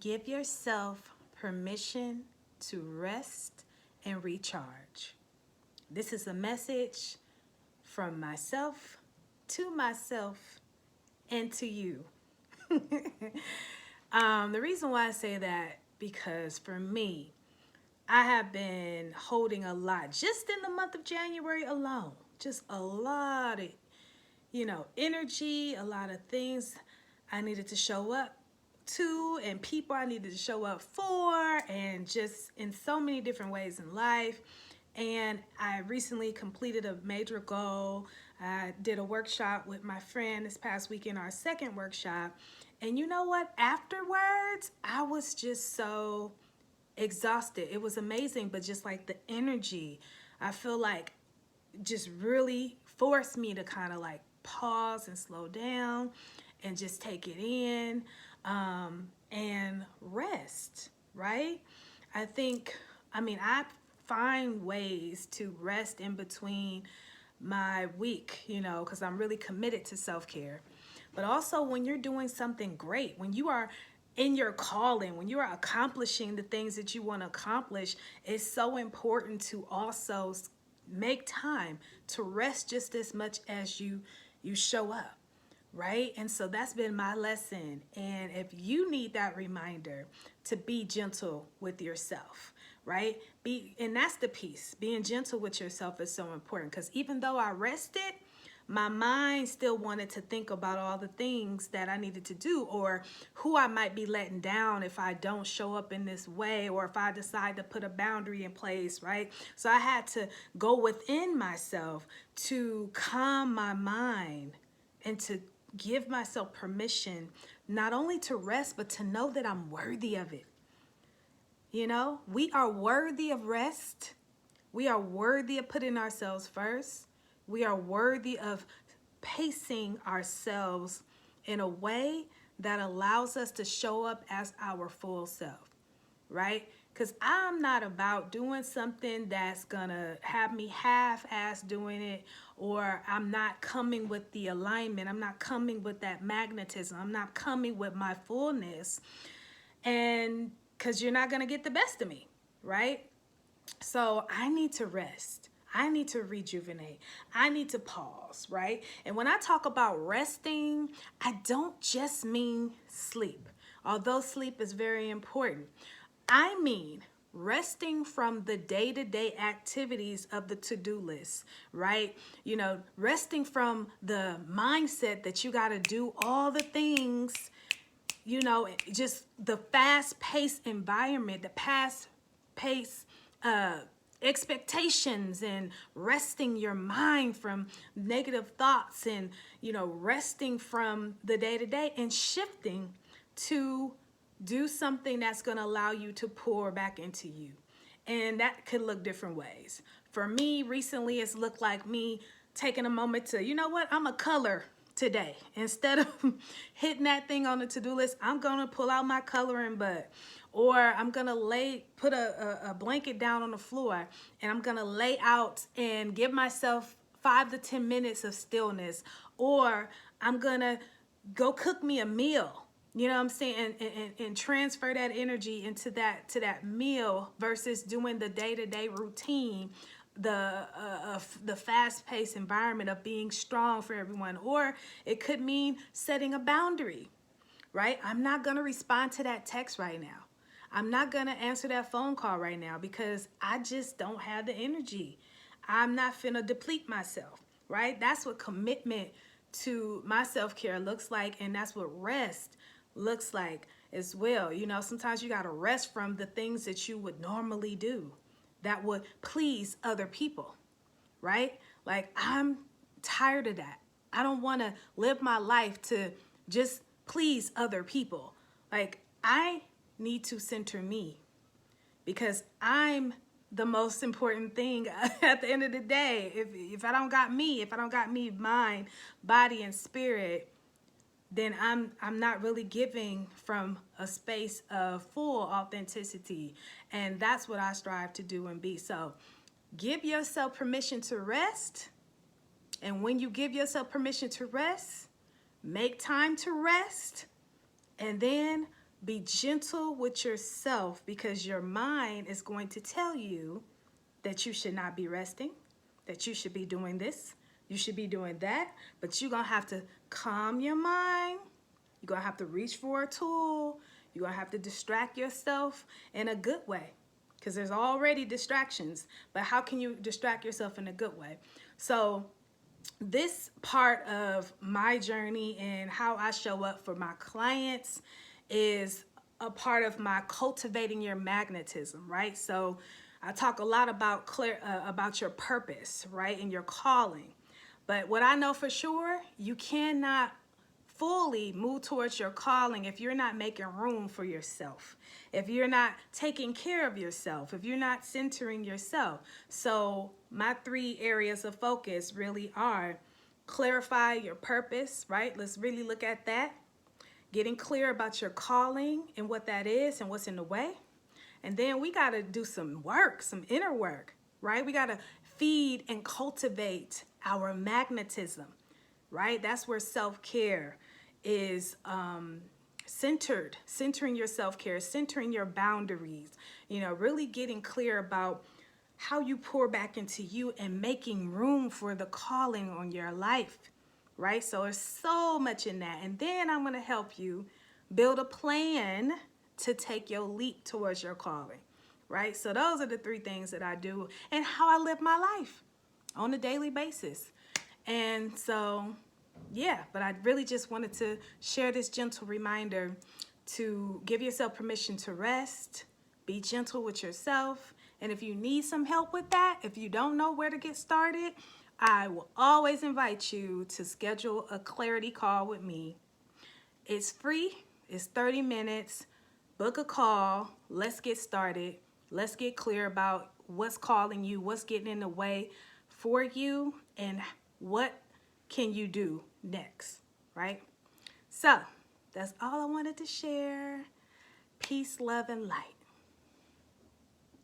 Give yourself permission to rest and recharge. This is a message from myself to myself and to you. The reason why I say that, because for me, I have been holding a lot just in the month of January alone. Just a lot of, energy, a lot of things I needed to show up to, and people I needed to show up for, and just in so many different ways in life. And I recently completed a major goal. I did a workshop with my friend this past weekend, our second workshop. And you know what? Afterwards, I was just so exhausted. It was amazing, but just like the energy, I feel like just really forced me to kind of like pause and slow down and just take it in, and rest, right? I think, I find ways to rest in between my week, because I'm really committed to self care. But also, when you're doing something great, when you are in your calling, when you are accomplishing the things that you want to accomplish, it's so important to also make time to rest just as much as you show up, right? And so that's been my lesson. And if you need that reminder to be gentle with yourself, right? And that's the piece. Being gentle with yourself is so important, because even though I rested, my mind still wanted to think about all the things that I needed to do, or who I might be letting down if I don't show up in this way, or if I decide to put a boundary in place, right? So I had to go within myself to calm my mind and to give myself permission not only to rest, but to know that I'm worthy of it. We are worthy of rest. We are worthy of putting ourselves first. We are worthy of pacing ourselves in a way that allows us to show up as our full self, right? Because I'm not about doing something that's gonna have me half-ass doing it, or I'm not coming with the alignment. I'm not coming with that magnetism. I'm not coming with my fullness, and because you're not gonna get the best of me, right? So I need to rest. I need to rejuvenate. I need to pause, right? And when I talk about resting, I don't just mean sleep, although sleep is very important. I mean resting from the day-to-day activities of the to-do list, right? Resting from the mindset that you got to do all the things, just the fast-paced environment, the fast-paced expectations, and resting your mind from negative thoughts, and resting from the day-to-day and shifting to do something that's going to allow you to pour back into you. And that could look different ways. For me, recently, it's looked like me taking a moment to, you know what, I'm a color today. Instead of hitting that thing on the to-do list, I'm going to pull out my coloring book, or I'm going to put a blanket down on the floor, and I'm going to lay out and give myself 5 to 10 minutes of stillness, or I'm going to go cook me a meal. You know what I'm saying? And transfer that energy into that meal versus doing the day-to-day routine, the fast-paced environment of being strong for everyone. Or it could mean setting a boundary, right? I'm not going to respond to that text right now. I'm not going to answer that phone call right now because I just don't have the energy. I'm not finna deplete myself, right? That's what commitment to my self-care looks like, and that's what rest looks like as well. Sometimes you got to rest from the things that you would normally do that would please other people, right? Like, I'm tired of that. I don't want to live my life to just please other people. Like, I need to center me, because I'm the most important thing at the end of the day. If I don't got me, mind, body, and spirit, then I'm not really giving from a space of full authenticity. And that's what I strive to do and be. So give yourself permission to rest. And when you give yourself permission to rest, make time to rest. And then Be gentle with yourself because your mind is going to tell you that you should not be resting, that you should be doing this, you should be doing that, but you're going to have to calm your mind. You're going to have to reach for a tool. You're going to have to distract yourself in a good way because there's already distractions, but how can you distract yourself in a good way? So this part of my journey and how I show up for my clients is a part of my cultivating your magnetism, right? So I talk a lot about about your purpose, right, and your calling. But what I know for sure, you cannot fully move towards your calling if you're not making room for yourself, if you're not taking care of yourself, if you're not centering yourself. So my 3 areas of focus really are clarify your purpose, right? Let's really look at that. Getting clear about your calling and what that is and what's in the way. And then we got to do some work, some inner work, right? We got to feed and cultivate our magnetism, right? That's where self-care is centering your self-care, centering your boundaries, really getting clear about how you pour back into you and making room for the calling on your life, right? So there's so much in that. And then I'm going to help you build a plan to take your leap towards your calling, right? So those are the 3 things that I do and how I live my life on a daily basis. And so, yeah, but I really just wanted to share this gentle reminder to give yourself permission to rest, be gentle with yourself. And if you need some help with that, if you don't know where to get started, I will always invite you to schedule a clarity call with me. It's free. It's 30 minutes. Book a call. Let's get started. Let's get clear about what's calling you, what's getting in the way for you, and what can you do next, right? So that's all I wanted to share. Peace, love, and light.